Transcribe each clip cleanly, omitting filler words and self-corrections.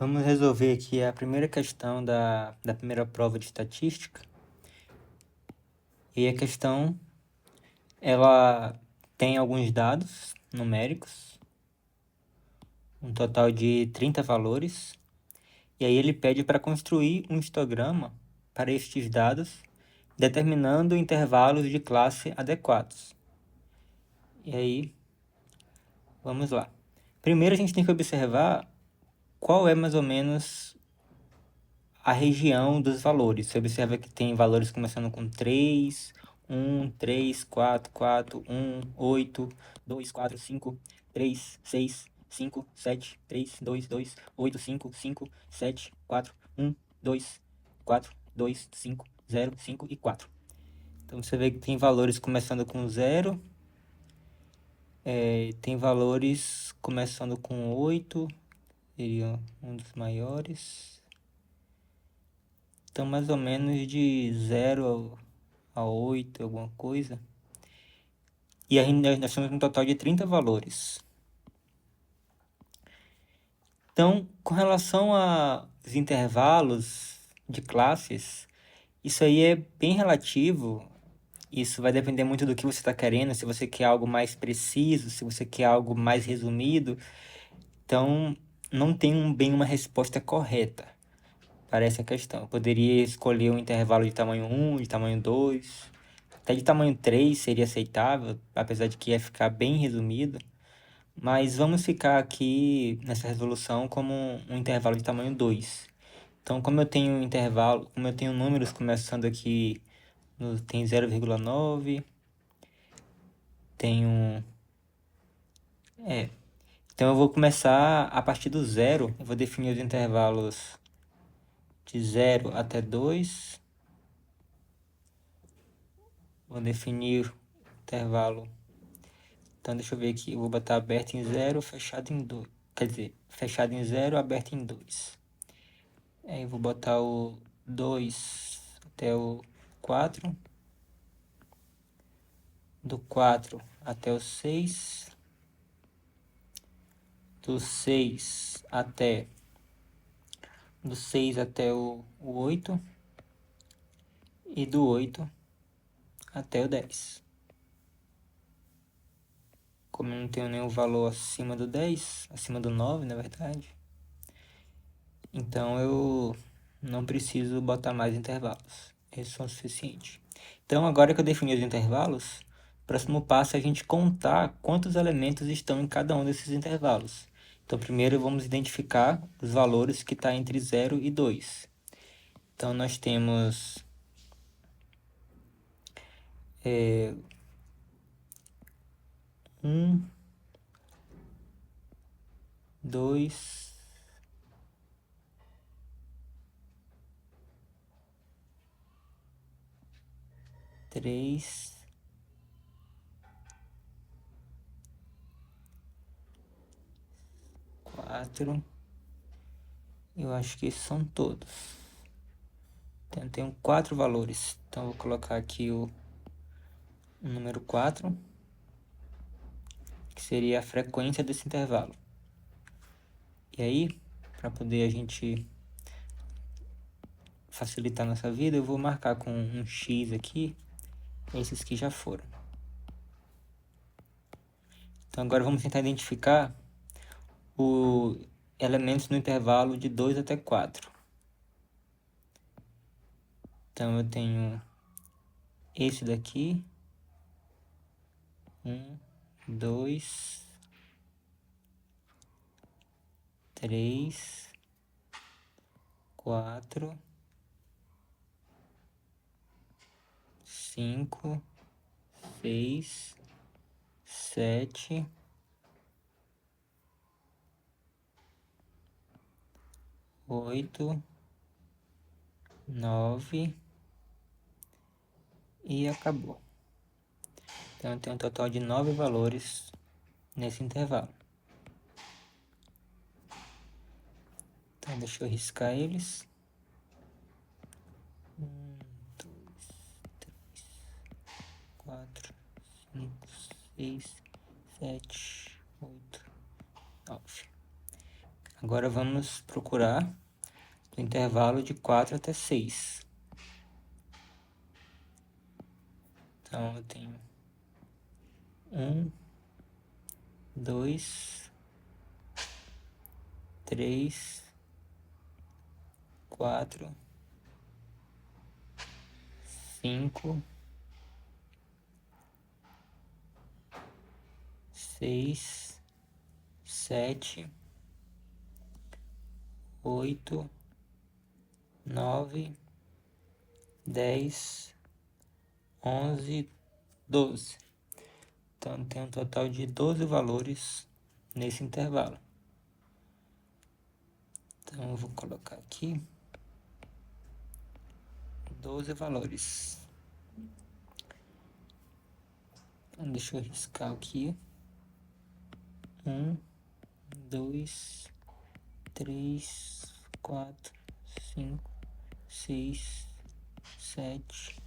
Vamos resolver aqui a primeira questão da primeira prova de estatística. E a questão, ela tem alguns dados numéricos, um total de 30 valores. E aí ele pede para construir um histograma para estes dados, determinando intervalos de classe adequados. E aí, vamos lá. Primeiro a gente tem que observar qual é mais ou menos a região dos valores. Você observa que tem valores começando com 3, 1, 3, 4, 4, 1, 8, 2, 4, 5, 3, 6, 5, 7, 3, 2, 2, 8, 5, 5, 7, 4, 1, 2, 4, 2, 5, 0, 5 e 4. Então você vê que tem valores começando com 0, tem valores começando com 8, seria um dos maiores. Então, mais ou menos de 0 a 8, alguma coisa. E ainda nós temos um total de 30 valores. Então, com relação aos intervalos de classes, isso aí é bem relativo. Isso vai depender muito do que você está querendo, se você quer algo mais preciso, se você quer algo mais resumido. Então, não tem bem uma resposta correta para essa questão. Eu poderia escolher um intervalo de tamanho 1, de tamanho 2, até de tamanho 3 seria aceitável, apesar de que ia ficar bem resumido. Mas vamos ficar aqui nessa resolução como um intervalo de tamanho 2. Então, como eu tenho um intervalo, como eu tenho números começando aqui, tem 0,9, tenho... Então eu vou começar a partir do zero, eu vou definir os intervalos de 0 até 2. Vou definir o intervalo. Então deixa eu ver aqui, eu vou botar aberto em 0, fechado em 2. Quer dizer, fechado em 0, aberto em 2. Aí eu vou botar o 2 até o 4. Do 4 até o 6. Do 6 até o 8. E do 8 até o 10. Como eu não tenho nenhum valor acima do 10, acima do 9, na verdade, então eu não preciso botar mais intervalos. Esses são o suficiente. Então, agora que eu defini os intervalos, o próximo passo é a gente contar quantos elementos estão em cada um desses intervalos. Então, primeiro vamos identificar os valores que estão entre 0 e 2. Então, nós temos 1, 2, 3, 4. Eu acho que são todos. Então, eu tenho 4 valores. Então, eu vou colocar aqui o número 4, que seria a frequência desse intervalo. E aí, para poder a gente facilitar nossa vida, eu vou marcar com um X aqui, esses que já foram. Então, agora vamos tentar identificar os elementos no intervalo de 2 até 4. Então, eu tenho esse daqui, 1, 2, 3, 4, 5, 6, 7, 8, 9 e acabou. Então, eu tenho um total de 9 valores nesse intervalo. Então, deixa eu riscar eles. 1, 2, 3, 4, 5, 6, 7, 8, 9. Agora vamos procurar o intervalo de 4 até 6. Então, eu tenho 1, 2, 3, 4, 5, 6, 7, 8, 9, 10, 11, 12. Então, tem um total de 12 valores nesse intervalo. Então, eu vou colocar aqui 12 valores. Então, deixa eu riscar aqui. 1, 2, 3, 4, 5, 6, 7,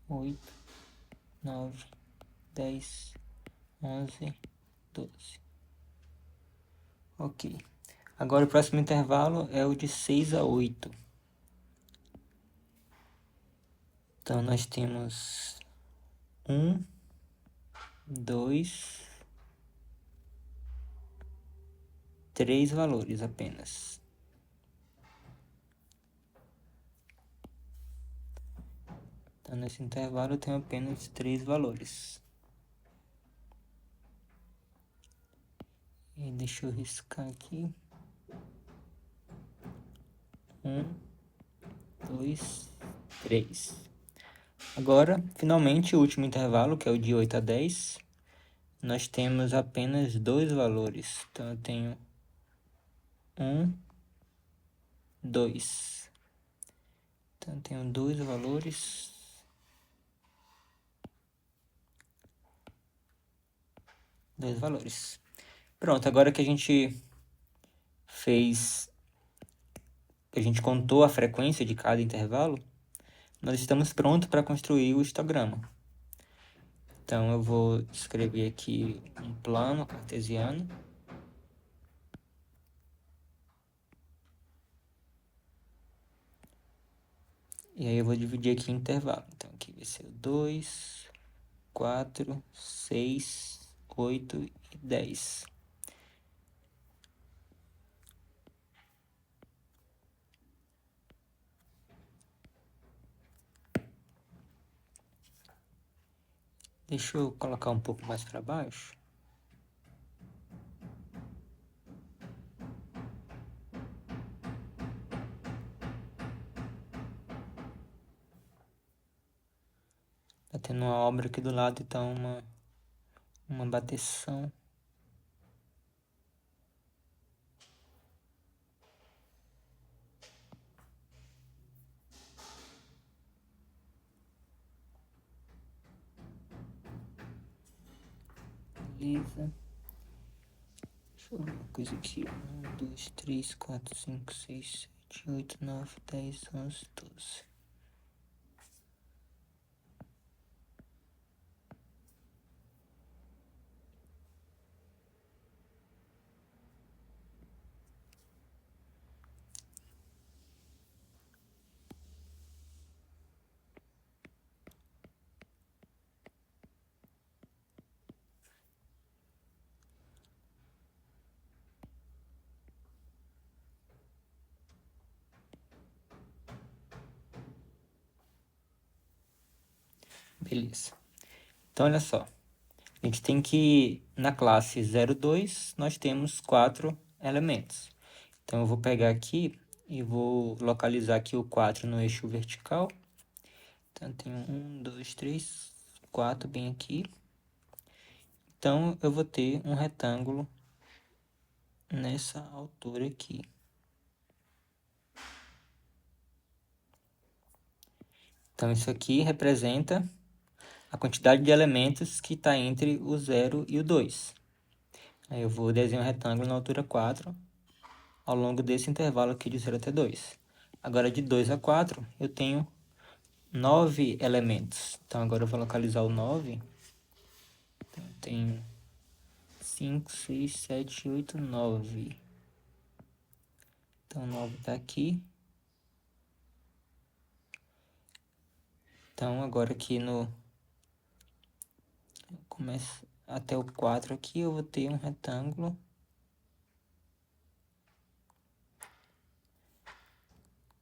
8, 9, 10, 11, 12. Ok. Agora o próximo intervalo é o de 6 a 8. Então nós temos 1, 2, 3 valores apenas. Então nesse intervalo eu tenho apenas 3 valores. E deixa eu riscar aqui. 1, 2, 3. Agora, finalmente, o último intervalo, que é o de 8 a 10, nós temos apenas 2 valores. Então, eu tenho 1, 2. Então, eu tenho 2 valores. Dois valores. Pronto, agora que a gente contou a frequência de cada intervalo, nós estamos prontos para construir o histograma. Então, eu vou escrever aqui um plano cartesiano. E aí eu vou dividir aqui em intervalo. Então, aqui vai ser 2, 4, 6, 8 e 10. Deixa eu colocar um pouco mais para baixo. Tá tendo uma obra aqui do lado, então uma bateção. Beleza. Deixa eu ver uma coisa aqui. 1, 2, 3, 4, 5, 6, 7, 8, 9, 10, 11, 12. Beleza. Então, olha só. A gente tem que, na classe 02, nós temos 4 elementos. Então, eu vou pegar aqui e vou localizar aqui o 4 no eixo vertical. Então, eu tenho 1, 2, 3, 4 bem aqui. Então, eu vou ter um retângulo nessa altura aqui. Então, isso aqui representa a quantidade de elementos que está entre o 0 e o 2. Aí eu vou desenhar um retângulo na altura 4 ao longo desse intervalo aqui de 0 até 2. Agora, de 2 a 4, eu tenho 9 elementos. Então, agora eu vou localizar o 9. Então, eu tenho 5, 6, 7, 8, 9. Então, 9 está aqui. Então, agora aqui no... Começo até o 4 aqui, eu vou ter um retângulo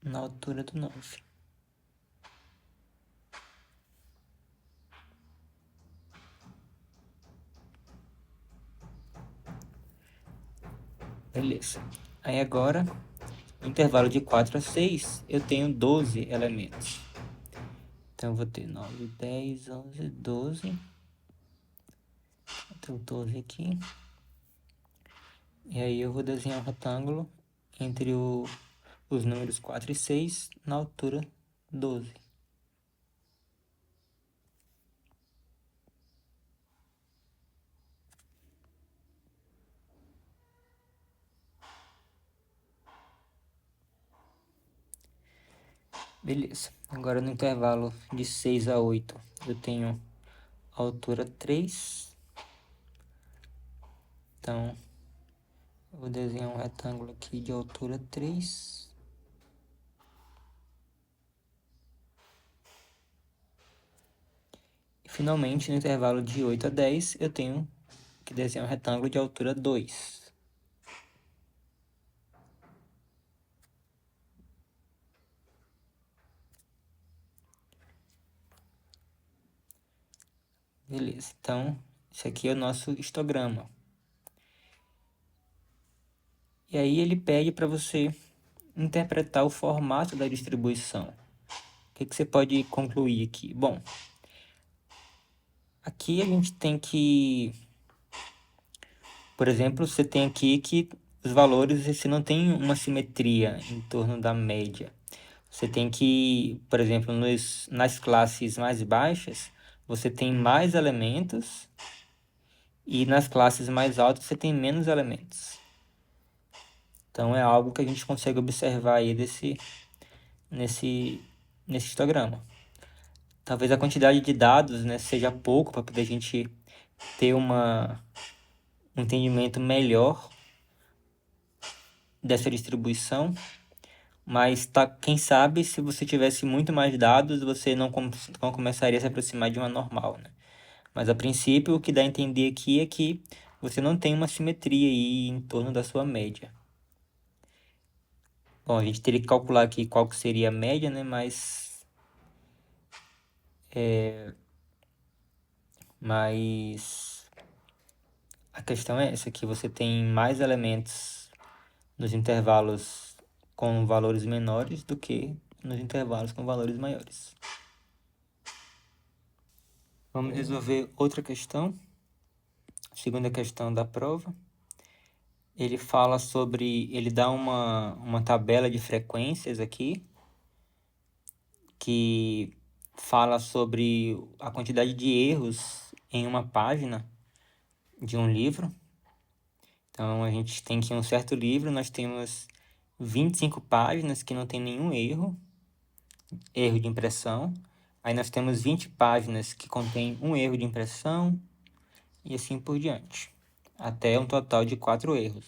na altura do 9. Beleza. Aí agora, no intervalo de 4 a 6, eu tenho 12 elementos. Então, eu vou ter 9, 10, 11, 12. Vou ter o 12 aqui. E aí eu vou desenhar um retângulo entre os números 4 e 6 na altura 12. Beleza. Agora no intervalo de 6 a 8 eu tenho a altura 3. Então, eu vou desenhar um retângulo aqui de altura 3. E finalmente, no intervalo de 8 a 10, eu tenho que desenhar um retângulo de altura 2. Beleza. Então, esse aqui é o nosso histograma. E aí ele pede para você interpretar o formato da distribuição. O que você pode concluir aqui? Bom, aqui a gente tem que... Por exemplo, você tem aqui que os valores, você não tem uma simetria em torno da média. Você tem que, por exemplo, nas classes mais baixas, você tem mais elementos e nas classes mais altas você tem menos elementos. Então é algo que a gente consegue observar aí nesse histograma. Talvez a quantidade de dados, né, seja pouco para poder a gente ter um entendimento melhor dessa distribuição, mas quem sabe se você tivesse muito mais dados, você não começaria a se aproximar de uma normal, né? Mas a princípio o que dá a entender aqui é que você não tem uma simetria aí em torno da sua média. Bom, a gente teria que calcular aqui qual que seria a média, né? Mas a questão é essa, que você tem mais elementos nos intervalos com valores menores do que nos intervalos com valores maiores. Vamos resolver outra questão, a segunda questão da prova. Ele fala sobre, ele dá uma tabela de frequências aqui, que fala sobre a quantidade de erros em uma página de um livro. Então, a gente tem que em um certo livro, nós temos 25 páginas que não tem nenhum erro de impressão. Aí nós temos 20 páginas que contém um erro de impressão e assim por diante. Até um total de 4 erros,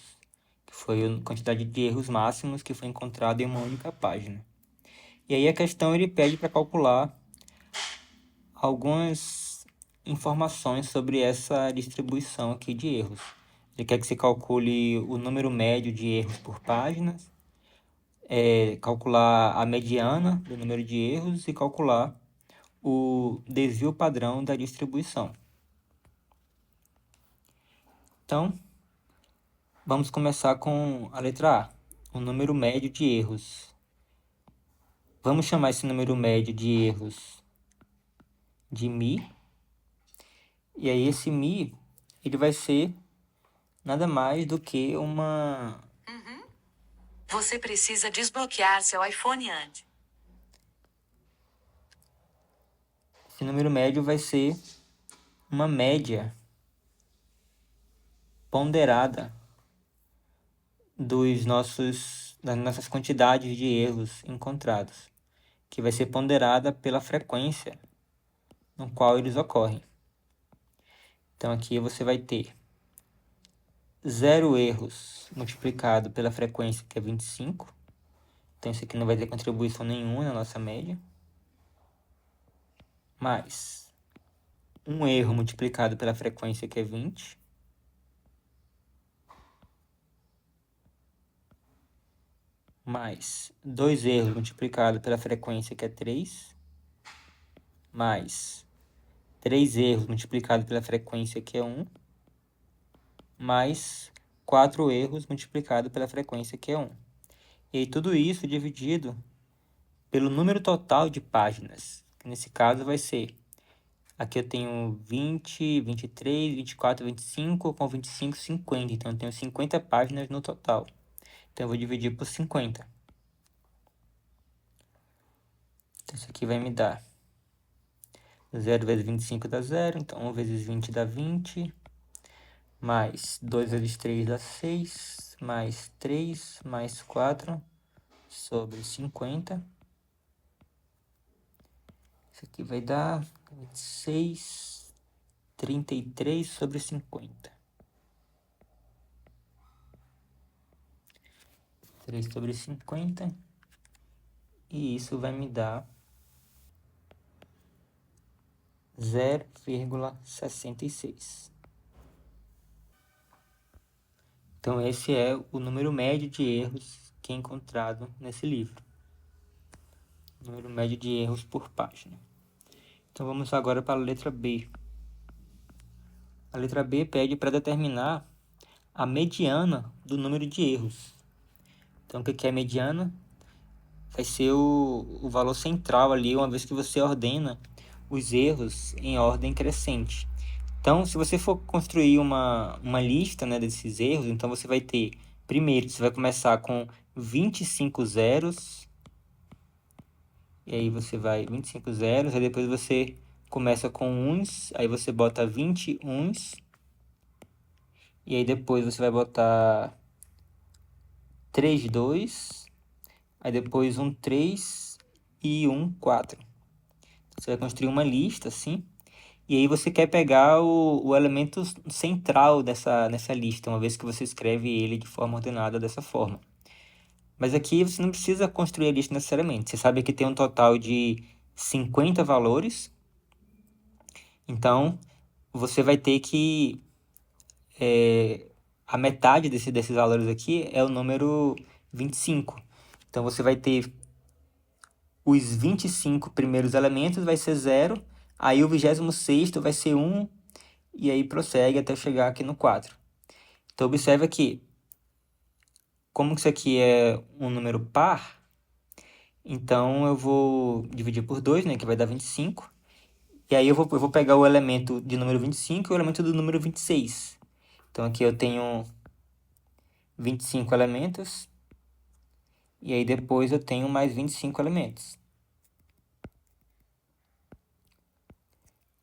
que foi a quantidade de erros máximos que foi encontrado em uma única página. E aí a questão ele pede para calcular algumas informações sobre essa distribuição aqui de erros. Ele quer que você calcule o número médio de erros por página, calcular a mediana do número de erros e calcular o desvio padrão da distribuição. Então, vamos começar com a letra A, o número médio de erros. Vamos chamar esse número médio de erros de μ. E aí esse μ, ele vai ser nada mais do que uma... Você precisa desbloquear seu iPhone antes. Esse número médio vai ser uma média ponderada das nossas quantidades de erros encontrados, que vai ser ponderada pela frequência no qual eles ocorrem. Então aqui você vai ter 0 erros multiplicado pela frequência, que é 25. Então, isso aqui não vai ter contribuição nenhuma na nossa média. Mais 1 erro multiplicado pela frequência, que é 20. Mais 2 erros multiplicado pela frequência, que é 3. Mais 3 erros multiplicado pela frequência, que é 1. Mais 4 erros multiplicado pela frequência, que é 1. E aí, tudo isso dividido pelo número total de páginas. Nesse caso, vai ser... Aqui eu tenho 20, 23, 24, 25, com 25, 50. Então, eu tenho 50 páginas no total. Então, eu vou dividir por 50. Então, isso aqui vai me dar 0 vezes 25 dá 0. Então, 1 vezes 20 dá 20. Mais 2 vezes 3 dá 6. Mais 3, mais 4, sobre 50. Isso aqui vai dar 26, 33 sobre 50. 3 sobre 50. E isso vai me dar 0,66. Então, esse é o número médio de erros que é encontrado nesse livro. Número médio de erros por página. Então, vamos agora para a letra B. A letra B pede para determinar a mediana do número de erros. Então, o que é a mediana? Vai ser o valor central ali, uma vez que você ordena os erros em ordem crescente. Então, se você for construir uma lista, né, desses erros, então você vai ter, primeiro, você vai começar com 25 zeros, e aí você vai 25 zeros, aí depois você começa com uns, aí você bota 20 uns, e aí depois você vai botar 3 dois, aí depois um 3 e um 4. Você vai construir uma lista assim, e aí você quer pegar o elemento central nessa lista, uma vez que você escreve ele de forma ordenada dessa forma. Mas aqui você não precisa construir a lista necessariamente. Você sabe que tem um total de 50 valores. Então, você vai ter que... a metade desses valores aqui é o número 25. Então, você vai ter os 25 primeiros elementos vai ser 0. Aí o 26º vai ser 1. E aí prossegue até chegar aqui no 4. Então, observa que, como isso aqui é um número par, então eu vou dividir por 2, né, que vai dar 25. E aí eu vou pegar o elemento de número 25 e o elemento do número 26. Então, aqui eu tenho 25 elementos. E aí depois eu tenho mais 25 elementos.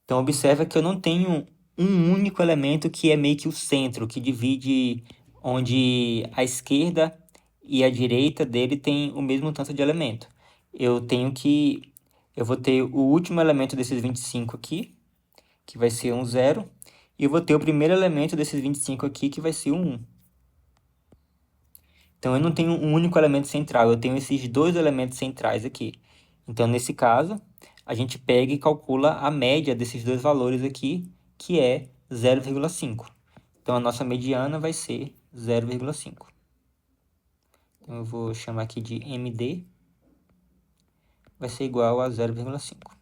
Então, observa que eu não tenho um único elemento que é meio que o centro, que divide onde a esquerda e a direita dele tem o mesmo tanto de elemento. Eu vou ter o último elemento desses 25 aqui, que vai ser um 0, e eu vou ter o primeiro elemento desses 25 aqui, que vai ser um 1. Então, eu não tenho um único elemento central, eu tenho esses dois elementos centrais aqui. Então, nesse caso, a gente pega e calcula a média desses dois valores aqui, que é 0,5. Então, a nossa mediana vai ser 0,5. Então, eu vou chamar aqui de MD, vai ser igual a 0,5.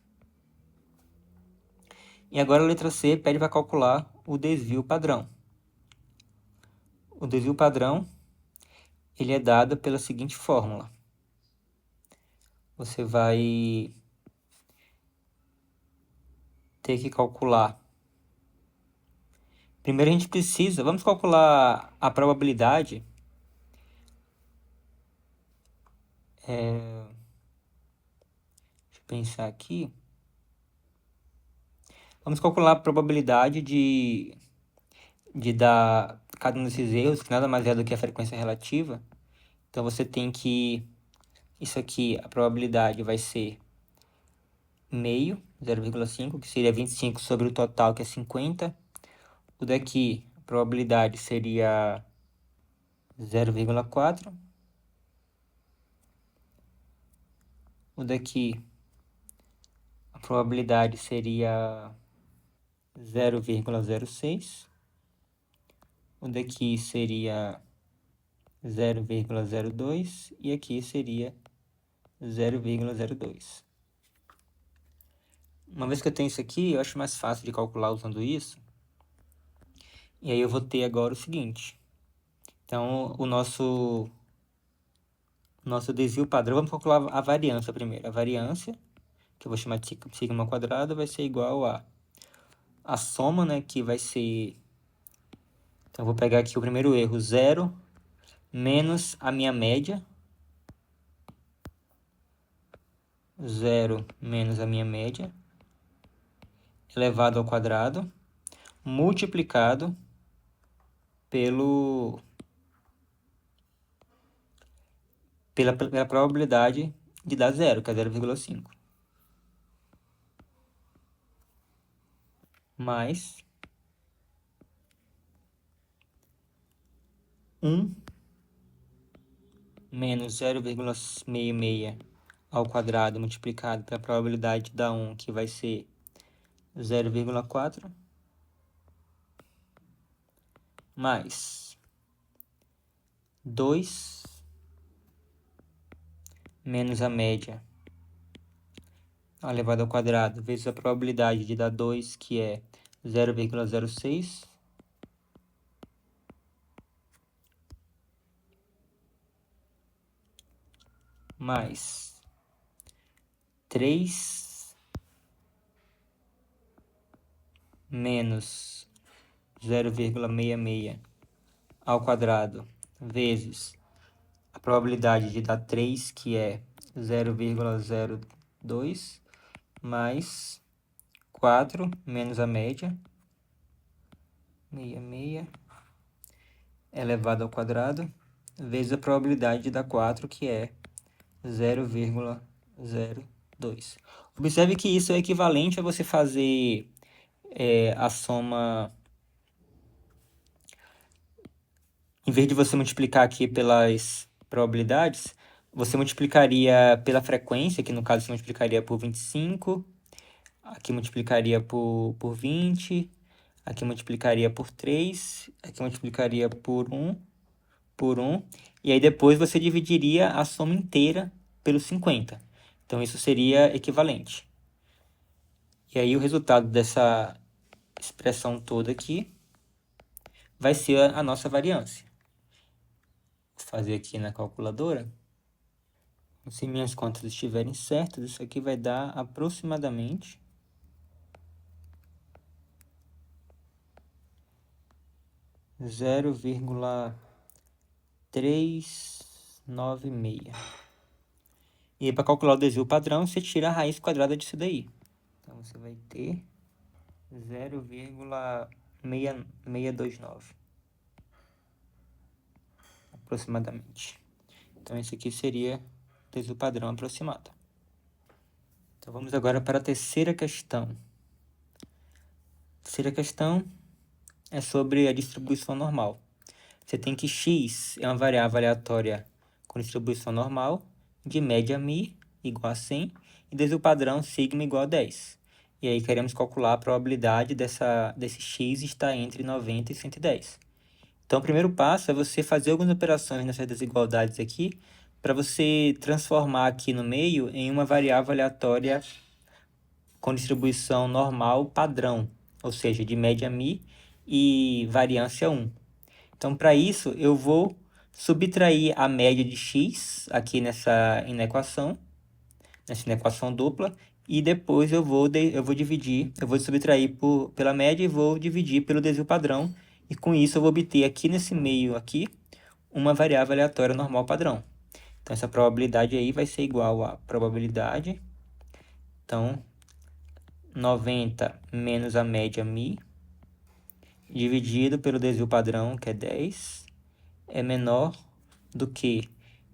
E agora a letra C pede para calcular o desvio padrão. O desvio padrão, ele é dado pela seguinte fórmula. Você vai ter que calcular. Primeiro a gente precisa, vamos calcular a probabilidade. Deixa eu pensar aqui. Vamos calcular a probabilidade de dar cada um desses erros, que nada mais é do que a frequência relativa. Então você tem que, isso aqui, a probabilidade vai ser meio, 0,5, que seria 25 sobre o total, que é 50. O daqui, a probabilidade seria 0,4. O daqui, a probabilidade seria 0,06. O daqui seria 0,02 e aqui seria 0,02. Uma vez que eu tenho isso aqui, eu acho mais fácil de calcular usando isso. E aí eu vou ter agora o seguinte. Então, o nosso desvio padrão, vamos calcular a variância primeiro. A variância, que eu vou chamar de sigma quadrado, vai ser igual a soma, né, que vai ser... Então, eu vou pegar aqui o primeiro erro, 0 menos a minha média. 0 menos a minha média, elevado ao quadrado, multiplicado pela probabilidade de dar 0, que é 0,5. Mais 1 menos 0,66 ao quadrado multiplicado pela probabilidade de dar 1, que vai ser 0,4, mais 2 menos a média elevado ao quadrado vezes a probabilidade de dar 2, que é 0,06, mais 3 menos 0,66 ao quadrado vezes a probabilidade de dar 3, que é 0,02, mais 4 menos a média, 66, elevado ao quadrado, vezes a probabilidade de dar 4, que é 0,02. Observe que isso é equivalente a você fazer a soma... Em vez de você multiplicar aqui pelas probabilidades, você multiplicaria pela frequência, que no caso você multiplicaria por 25, aqui multiplicaria por 20, aqui multiplicaria por 3, aqui multiplicaria por 1, e aí depois você dividiria a soma inteira pelos 50. Então, isso seria equivalente. E aí, o resultado dessa expressão toda aqui vai ser a nossa variância. Vou fazer aqui na calculadora. Se minhas contas estiverem certas, isso aqui vai dar aproximadamente 0,396. E para calcular o desvio padrão, você tira a raiz quadrada disso daí. Então, você vai ter 0,629. Aproximadamente. Então, esse aqui seria o desvio padrão aproximado. Então, vamos agora para a terceira questão. A terceira questão é sobre a distribuição normal. Você tem que x é uma variável aleatória com distribuição normal, de média μ igual a 100 e desvio padrão sigma igual a 10. E aí queremos calcular a probabilidade desse x estar entre 90 e 110. Então, o primeiro passo é você fazer algumas operações nessas desigualdades aqui, para você transformar aqui no meio em uma variável aleatória com distribuição normal padrão, ou seja, de média μ e variância 1. Então, para isso, eu vou subtrair a média de x aqui nessa equação dupla, e depois eu vou subtrair pela média e vou dividir pelo desvio padrão, e com isso eu vou obter aqui nesse meio aqui uma variável aleatória normal padrão. Então, essa probabilidade aí vai ser igual a probabilidade, então, 90 menos a média μ, dividido pelo desvio padrão, que é 10, é menor do que...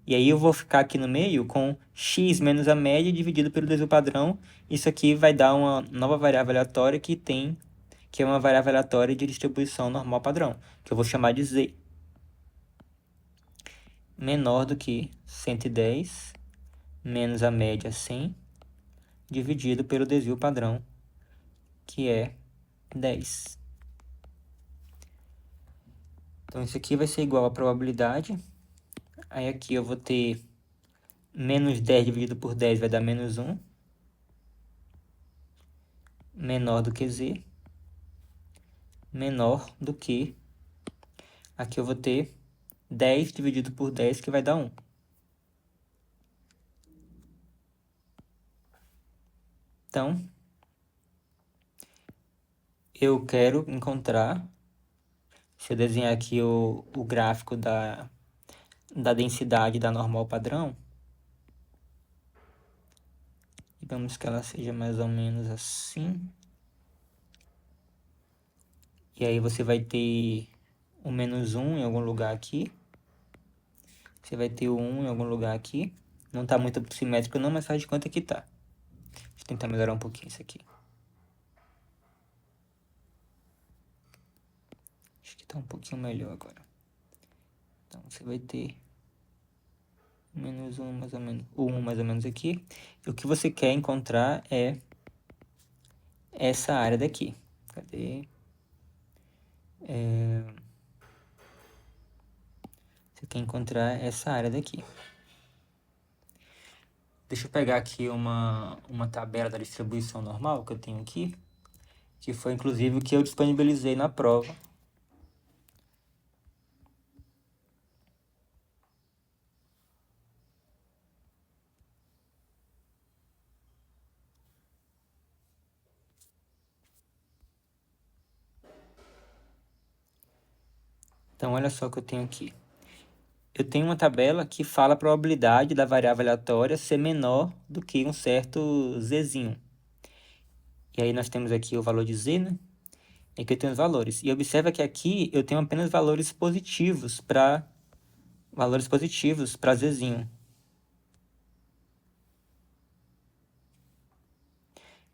E aí eu vou ficar aqui no meio com x menos a média dividido pelo desvio padrão. Isso aqui vai dar uma nova variável aleatória que que é uma variável aleatória de distribuição normal padrão, que eu vou chamar de Z. Menor do que 110 menos a média 100 dividido pelo desvio padrão, que é 10. Então, isso aqui vai ser igual à probabilidade. Aí aqui eu vou ter menos 10 dividido por 10 vai dar menos 1. Menor do que Z. Menor do que... Aqui eu vou ter 10 dividido por 10, que vai dar 1. Então, eu quero encontrar... Se eu desenhar aqui o gráfico da densidade da normal padrão, digamos que ela seja mais ou menos assim. E aí você vai ter o menos 1 em algum lugar aqui. Você vai ter o 1 em algum lugar aqui. Não tá muito simétrico não, mas faz de conta que tá. Deixa eu tentar melhorar um pouquinho isso aqui. Acho que tá um pouquinho melhor agora. Então, você vai ter menos 1 mais ou menos, o 1 mais ou menos aqui. E o que você quer encontrar é essa área daqui. Cadê? Você quer encontrar essa área daqui. Deixa eu pegar aqui uma tabela da distribuição normal que eu tenho aqui, que foi inclusive o que eu disponibilizei na prova. Então, olha só o que eu tenho aqui. Eu tenho uma tabela que fala a probabilidade da variável aleatória ser menor do que um certo zzinho. E aí nós temos aqui o valor de z, né? E aqui eu tenho os valores. E observa que aqui eu tenho apenas valores positivos para zzinho.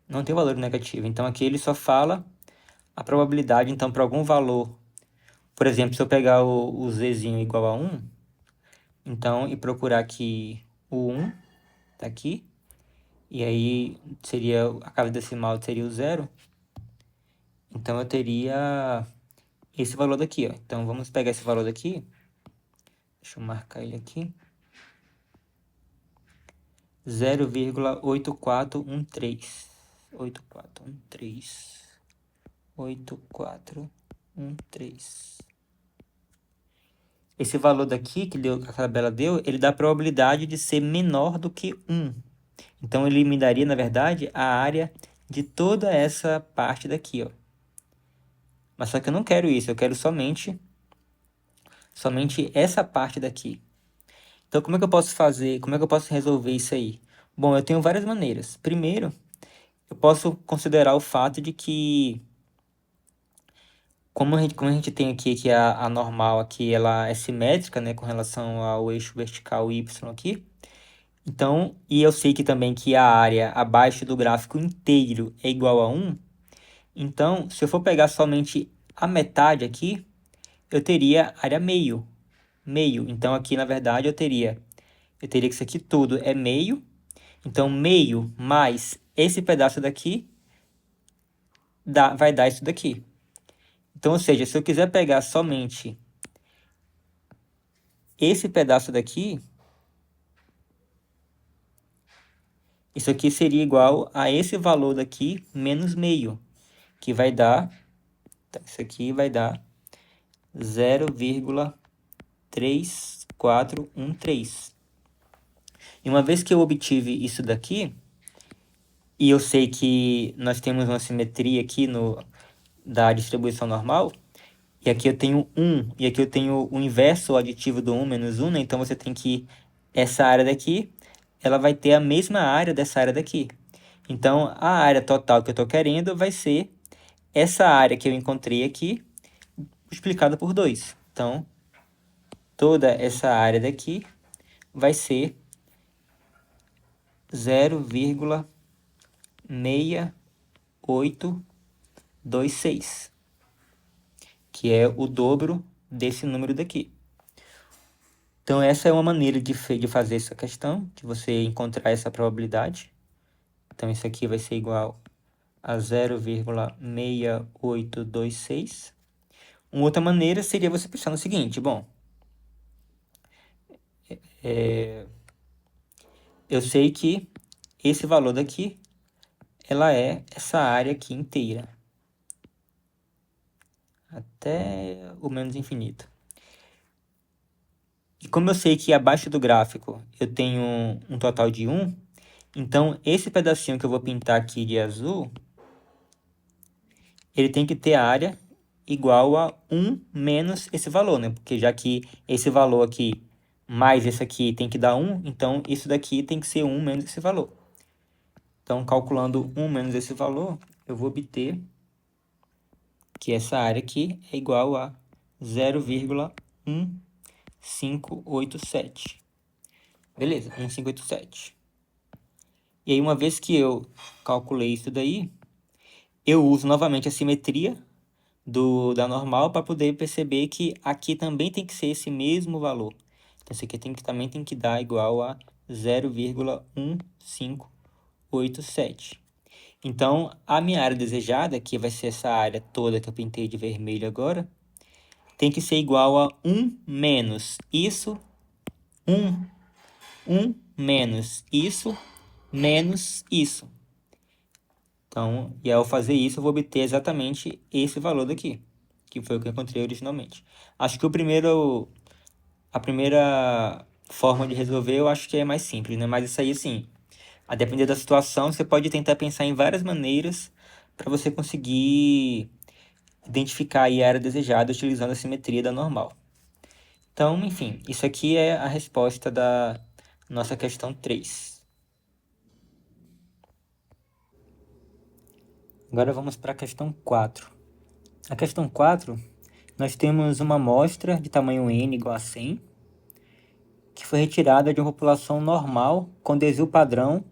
Não tem valor negativo. Então aqui ele só fala a probabilidade, então, para algum valor. Por exemplo, se eu pegar o zzinho igual a 1, então, e procurar aqui o 1, tá aqui, e aí seria, a casa decimal seria o 0, então eu teria esse valor daqui, ó. Então, vamos pegar esse valor daqui, deixa eu marcar ele aqui, 0,8413, 8413, 8413. Esse valor daqui que a tabela deu, ele dá a probabilidade de ser menor do que 1. Então, ele me daria, na verdade, a área de toda essa parte daqui, ó. Mas só que eu não quero isso, eu quero somente essa parte daqui. Então, como é que eu posso fazer, como é que eu posso resolver isso aí? Bom, eu tenho várias maneiras. Primeiro, eu posso considerar o fato de que, como a gente tem aqui que a normal aqui, ela é simétrica, né, com relação ao eixo vertical y aqui. Então, e eu sei que também que a área abaixo do gráfico inteiro é igual a 1. Então, se eu for pegar somente a metade aqui, eu teria área meio. Meio. Então, aqui, na verdade, eu teria que isso aqui tudo é meio. Então, meio mais esse pedaço daqui vai dar isso daqui. Então, ou seja, se eu quiser pegar somente esse pedaço daqui, isso aqui seria igual a esse valor daqui menos meio, que vai dar, isso aqui vai dar 0,3413. E uma vez que eu obtive isso daqui, e eu sei que nós temos uma simetria aqui da distribuição normal, e aqui eu tenho 1, e aqui eu tenho o inverso, o aditivo do 1 menos 1, né? Então você tem que essa área daqui, ela vai ter a mesma área dessa área daqui. Então, a área total que eu estou querendo vai ser essa área que eu encontrei aqui, multiplicada por 2. Então, toda essa área daqui vai ser 0,683 0,2526, que é o dobro desse número daqui. Então, essa é uma maneira de fazer essa questão, de você encontrar essa probabilidade. Então, isso aqui vai ser igual a 0,6826. Uma outra maneira seria você pensar no seguinte, bom, eu sei que esse valor daqui, ela é essa área aqui inteira, até o menos infinito. E como eu sei que abaixo do gráfico eu tenho um total de 1, então esse pedacinho que eu vou pintar aqui de azul, ele tem que ter área igual a 1 menos esse valor, né? Porque já que esse valor aqui mais esse aqui tem que dar 1, então isso daqui tem que ser 1 menos esse valor. Então, calculando 1 menos esse valor, eu vou obter que essa área aqui é igual a 0,1587. Beleza, 1587. E aí, uma vez que eu calculei isso daí, eu uso novamente a simetria da normal para poder perceber que aqui também tem que ser esse mesmo valor. Então, isso aqui também tem que dar igual a 0,1587. Então, a minha área desejada, que vai ser essa área toda que eu pintei de vermelho agora, tem que ser igual a 1 menos isso, 1 menos isso, menos isso. Então, e ao fazer isso, eu vou obter exatamente esse valor daqui, que foi o que eu encontrei originalmente. Acho que a primeira forma de resolver, eu acho que é mais simples, né? Mas isso aí, assim, a depender da situação, você pode tentar pensar em várias maneiras para você conseguir identificar aí a área desejada utilizando a simetria da normal. Então, enfim, isso aqui é a resposta da nossa questão 3. Agora vamos para a questão 4. A questão 4, nós temos uma amostra de tamanho n igual a 100, que foi retirada de uma população normal com desvio padrão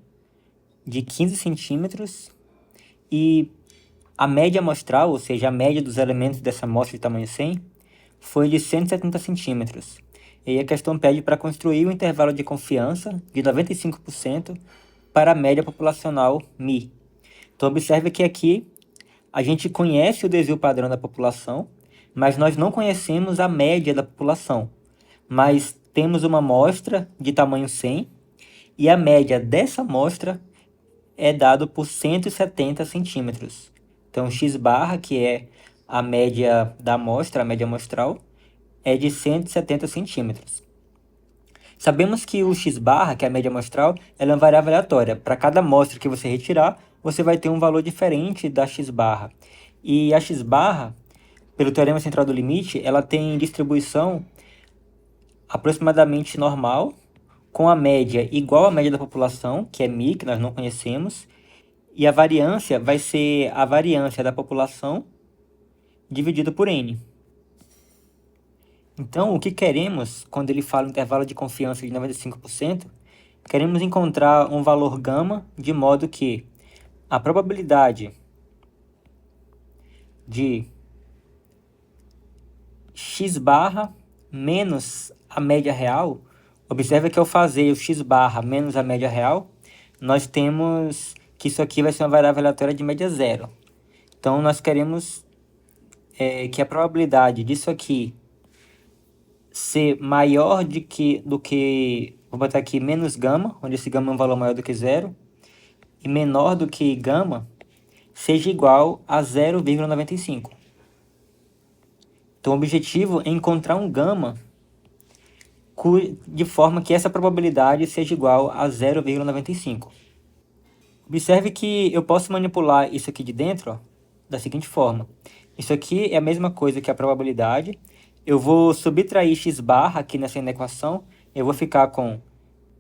de 15 centímetros e a média amostral, ou seja, a média dos elementos dessa amostra de tamanho 100, foi de 170 centímetros. E aí a questão pede para construir um intervalo de confiança de 95% para a média populacional μ. Então observe que aqui a gente conhece o desvio padrão da população, mas nós não conhecemos a média da população. Mas temos uma amostra de tamanho 100 e a média dessa amostra é dado por 170 centímetros. Então x barra, que é a média da amostra, a média amostral, é de 170 centímetros. Sabemos que o x barra, que é a média amostral, ela é uma variável aleatória. Para cada amostra que você retirar, você vai ter um valor diferente da x barra. E a x barra, pelo teorema central do limite, ela tem distribuição aproximadamente normal, com a média igual à média da população, que é μ, que nós não conhecemos, e a variância vai ser a variância da população dividido por n. Então, o que queremos, quando ele fala intervalo de confiança de 95%, queremos encontrar um valor gama de modo que a probabilidade de x barra menos a média real, observe que ao fazer o x barra menos a média real, nós temos que isso aqui vai ser uma variável aleatória de média zero. Então, nós queremos que a probabilidade disso aqui ser maior do que, vou botar aqui, menos gama, onde esse gama é um valor maior do que zero, e menor do que gama, seja igual a 0,95. Então, o objetivo é encontrar um gama de forma que essa probabilidade seja igual a 0,95. Observe que eu posso manipular isso aqui de dentro, ó, da seguinte forma. Isso aqui é a mesma coisa que a probabilidade. Eu vou subtrair x barra aqui nessa equação. Eu vou ficar com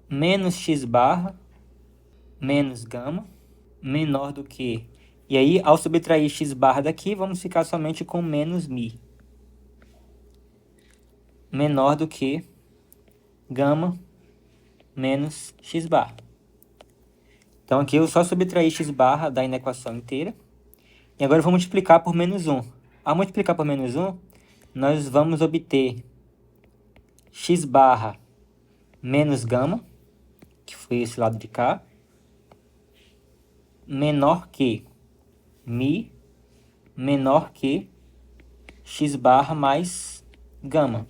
menos x barra menos gama menor do que... E aí, ao subtrair x barra daqui, vamos ficar somente com menos μ. Menor do que gama menos x barra. Então aqui eu só subtraí x barra da inequação inteira. E agora eu vou multiplicar por menos 1. Ao multiplicar por menos 1, nós vamos obter x barra menos gama, que foi esse lado de cá, menor que mi menor que x barra mais gama.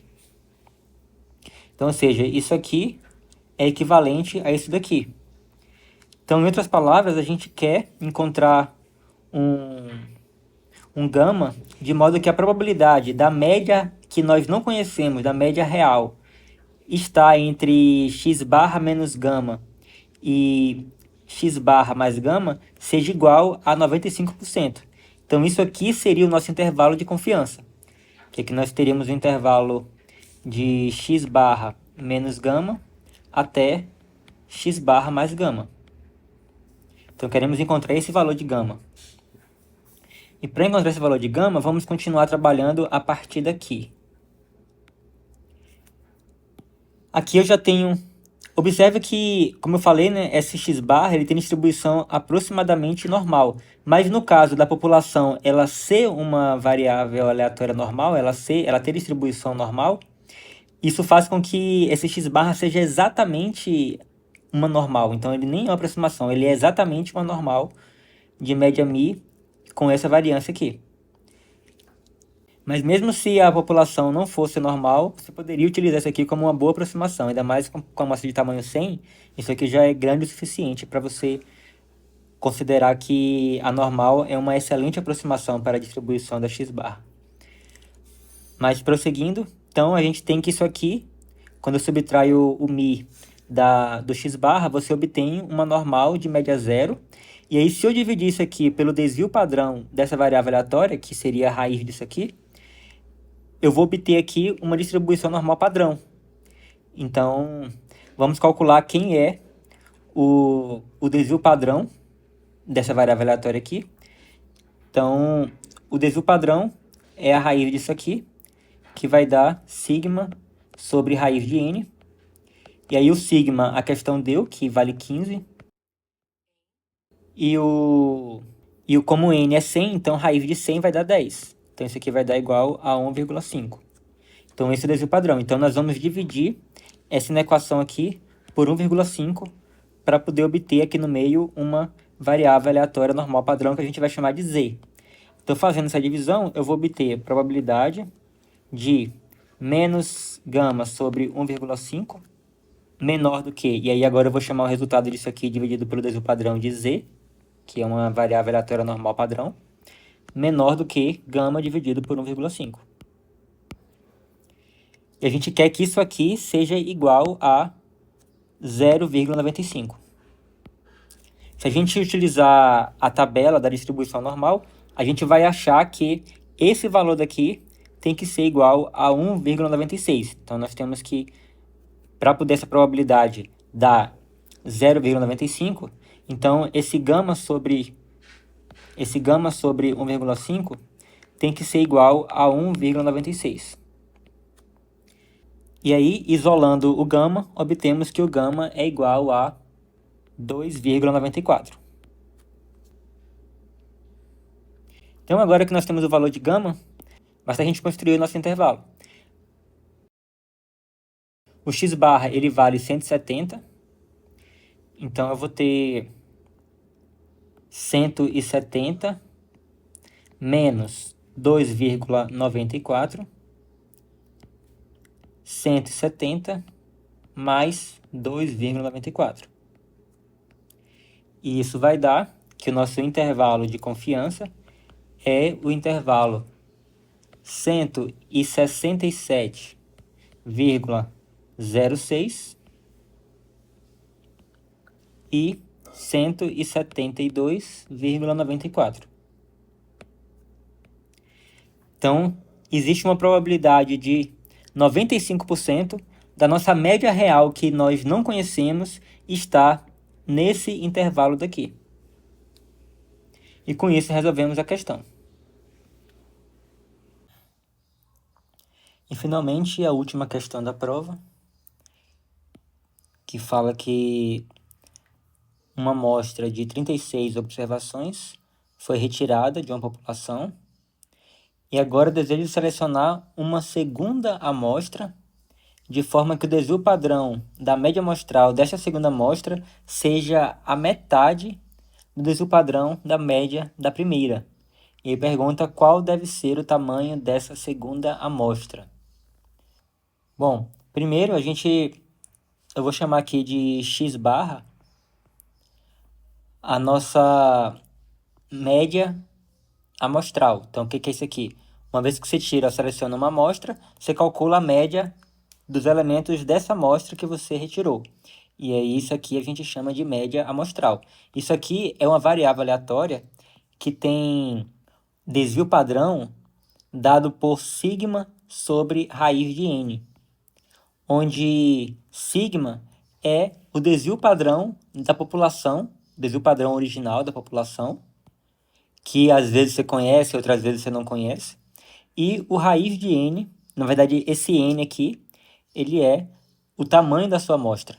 Então, ou seja, isso aqui é equivalente a isso daqui. Então, em outras palavras, a gente quer encontrar um gama de modo que a probabilidade da média que nós não conhecemos, da média real, está entre x barra menos gama e x barra mais gama seja igual a 95%. Então, isso aqui seria o nosso intervalo de confiança. Que aqui nós teríamos o intervalo de x barra menos gama até x barra mais gama. Então, queremos encontrar esse valor de gama. E para encontrar esse valor de gama, vamos continuar trabalhando a partir daqui. Aqui eu já tenho... Observe que, como eu falei, né, esse x barra ele tem distribuição aproximadamente normal. Mas no caso da população ela ser uma variável aleatória normal, ela ter distribuição normal, isso faz com que esse x barra seja exatamente uma normal. Então ele nem é uma aproximação, ele é exatamente uma normal de média mi com essa variância aqui. Mas mesmo se a população não fosse normal, você poderia utilizar isso aqui como uma boa aproximação. Ainda mais com a amostra de tamanho 100, isso aqui já é grande o suficiente para você considerar que a normal é uma excelente aproximação para a distribuição da x-barra. Mas prosseguindo, então a gente tem que isso aqui, quando eu subtraio o mi do x-barra, você obtém uma normal de média zero. E aí, se eu dividir isso aqui pelo desvio padrão dessa variável aleatória, que seria a raiz disso aqui, eu vou obter aqui uma distribuição normal padrão. Então, vamos calcular quem é o desvio padrão dessa variável aleatória aqui. Então, o desvio padrão é a raiz disso aqui, que vai dar sigma sobre raiz de n. E aí o sigma, a questão deu, que vale 15. E como n é 100, então raiz de 100 vai dar 10. Então, isso aqui vai dar igual a 1,5. Então, esse é o desvio padrão. Então, nós vamos dividir essa equação aqui por 1,5 para poder obter aqui no meio uma variável aleatória normal padrão que a gente vai chamar de z. Então, fazendo essa divisão, eu vou obter a probabilidade de menos gama sobre 1,5 menor do que... E aí, agora eu vou chamar o resultado disso aqui dividido pelo desvio padrão de z, que é uma variável aleatória normal padrão, menor do que gama dividido por 1,5. E a gente quer que isso aqui seja igual a 0,95. Se a gente utilizar a tabela da distribuição normal, a gente vai achar que esse valor daqui tem que ser igual a 1,96. Então, nós temos que, para poder essa probabilidade dar 0,95, então esse gama sobre 1,5 tem que ser igual a 1,96. E aí, isolando o gama, obtemos que o gama é igual a 2,94. Então, agora que nós temos o valor de gama, basta a gente construir o nosso intervalo. O x-barra, ele vale 170. Então, eu vou ter 170 menos 2,94, 170 mais 2,94. E isso vai dar que o nosso intervalo de confiança é o intervalo 167,06 e 172,94. Então, existe uma probabilidade de 95% da nossa média real que nós não conhecemos estar nesse intervalo daqui. E com isso resolvemos a questão. E finalmente a última questão da prova, que fala que uma amostra de 36 observações foi retirada de uma população e agora eu desejo selecionar uma segunda amostra de forma que o desvio padrão da média amostral desta segunda amostra seja a metade do desvio padrão da média da primeira. E aí pergunta qual deve ser o tamanho dessa segunda amostra. Bom, primeiro eu vou chamar aqui de x barra a nossa média amostral. Então, o que é isso aqui? Uma vez que você seleciona uma amostra, você calcula a média dos elementos dessa amostra que você retirou. E aí, isso aqui a gente chama de média amostral. Isso aqui é uma variável aleatória que tem desvio padrão dado por sigma sobre raiz de n, onde sigma é o desvio padrão da população, desvio padrão original da população, que às vezes você conhece, outras vezes você não conhece. E o raiz de n, na verdade esse n aqui, ele é o tamanho da sua amostra.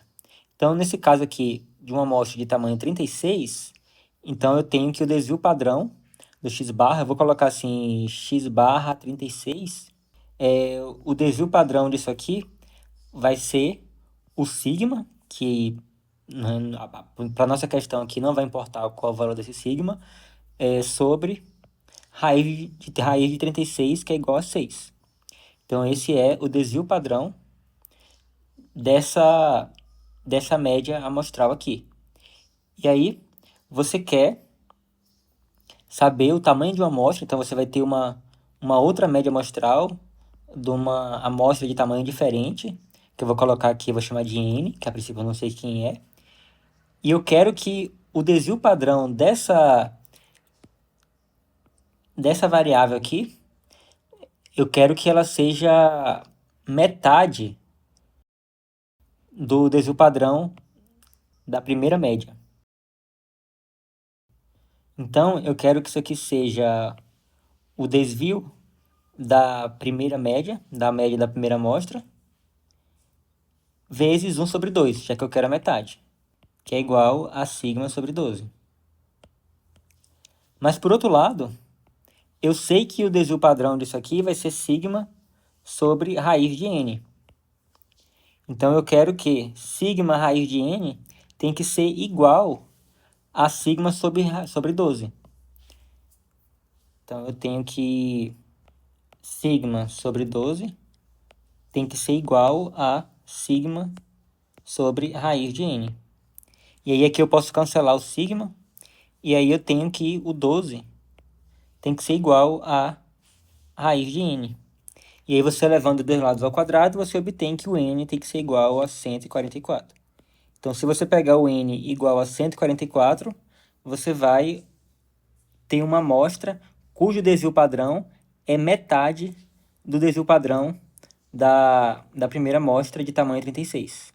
Então, nesse caso aqui, de uma amostra de tamanho 36, então eu tenho que o desvio padrão do x barra, eu vou colocar assim, x barra 36, o desvio padrão disso aqui vai ser o sigma, que para nossa questão aqui não vai importar qual é o valor desse sigma, sobre raiz de 36, que é igual a 6. Então, esse é o desvio padrão dessa média amostral aqui. E aí, você quer saber o tamanho de uma amostra, então você vai ter uma outra média amostral de uma amostra de tamanho diferente, que eu vou colocar aqui, eu vou chamar de n, que a princípio eu não sei quem é. E eu quero que o desvio padrão dessa variável aqui, eu quero que ela seja metade do desvio padrão da primeira média. Então, eu quero que isso aqui seja o desvio da primeira média, da média da primeira amostra, vezes 1 sobre 2, já que eu quero a metade, que é igual a sigma sobre 12. Mas, por outro lado, eu sei que o desvio padrão disso aqui vai ser sigma sobre raiz de n. Então, eu quero que sigma raiz de n tem que ser igual a sigma sobre 12. Então, eu tenho que sigma sobre 12 tem que ser igual a sigma sobre raiz de n. E aí aqui eu posso cancelar o sigma, e aí eu tenho que o 12 tem que ser igual a raiz de n. E aí você levando dois lados ao quadrado, você obtém que o n tem que ser igual a 144. Então, se você pegar o n igual a 144, você vai ter uma amostra cujo desvio padrão é metade do desvio padrão da primeira amostra de tamanho 36.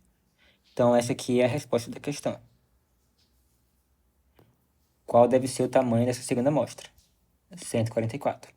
Então, essa aqui é a resposta da questão. Qual deve ser o tamanho dessa segunda amostra? 144.